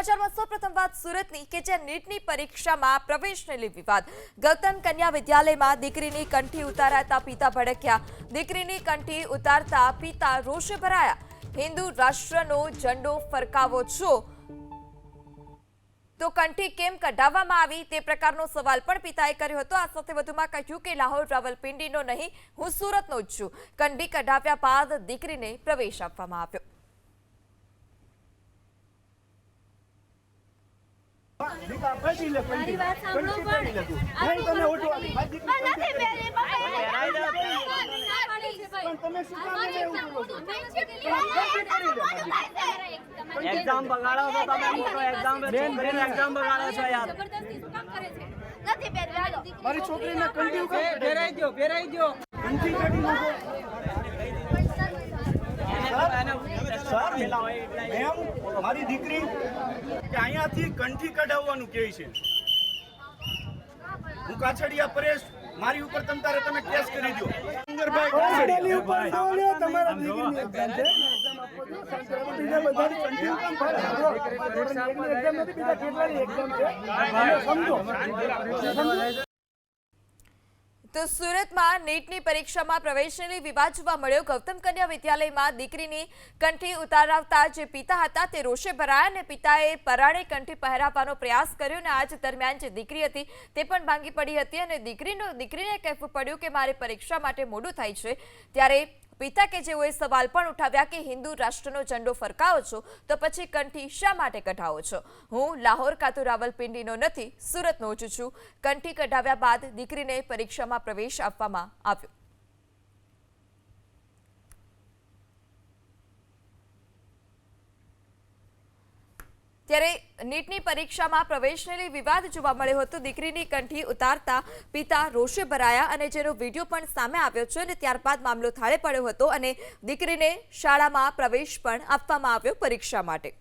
સમાચારમાં સૌપ્રથમ વાત સુરતની કે જ્યાં નીટની પરીક્ષામાં પ્રવેશને લઈ વિવાદ. ગૌતમ કન્યા વિદ્યાલયમાં દીકરીની કંઠી ઉતારાતા પિતા ભડક્યા. દીકરીની કંઠી ઉતારતા પિતા રોષે ભરાયા. હિન્દુ રાષ્ટ્રનો ઝંડો ફરકાવો છો તો કંઠી કેમ કઢાવવામાં આવી તે પ્રકારનો સવાલ પણ પિતાએ કર્યો હતો. આ સાથે વધુમાં કહ્યું કે લાહોર રાવલપિંડીનો નહીં, હું સુરતનો જ છું. કંઠી કઢાવ્યા બાદ દીકરીને પ્રવેશ આપવામાં આવ્યો. एग्जाम बगाड़ो तो તમે મોટો એક્ઝામ બગાડો છો યાર. મારી છોકરીને કંઠી ફેરાઈ ગયો કંઠી કાઢી નાખો. મારી દીકરી કે અહીંયાથી કંઠી કઢાવવાનું કહે છે. હું કાછડિયા પરેશ, મારી ઉપર તમે કેસ કરી દો. તમારા દીકરીની એક્ઝામ છે. બીજા બધાની કંઠી કેમ ફાડે? એક્ઝામ નથી, બીજા કેટલાની એક્ઝામ છે. સમજો. તો સુરતમાં નીટની પરીક્ષામાં પ્રવેશને લઈ વિવાદ જોવા મળ્યો. ગૌતમ કન્યા વિદ્યાલયમાં દીકરીની કંઠી ઉતારાવતા જે પિતા હતા તે રોષે ભરાયા અને પિતાએ પરાણે કંઠી પહેરાવવાનો પ્રયાસ કર્યો અને આ જ દરમિયાન જે દીકરી હતી તે પણ ભાંગી પડી હતી અને દીકરીને કહેવું પડ્યું કે મારે પરીક્ષા માટે મોડું થાય છે. ત્યારે પિતા કે જેઓએ સવાલ પણ ઉઠાવ્યા કે હિન્દુ રાષ્ટ્રનો ઝંડો ફરકાવો છો તો પછી કંઠી શા માટે કઢાવો છો? હું લાહોર કાં તો રાવલપિંડીનો નથી, સુરતનો જ છું. કંઠી કઢાવ્યા બાદ દીકરીને પરીક્ષામાં પ્રવેશ આપવામાં આવ્યો. ત્યારે નીટની પરીક્ષામાં પ્રવેશને લઈ વિવાદ જોવા મળ્યો હતો. દીકરીની કંઠી ઉતારતા પિતા રોષે ભરાયા અને જેનો વિડીયો પણ સામે આવ્યો છે અને ત્યારબાદ મામલો થાળે પડ્યો હતો અને દીકરીને શાળામાં પ્રવેશ પણ આપવામાં આવ્યો પરીક્ષા માટે.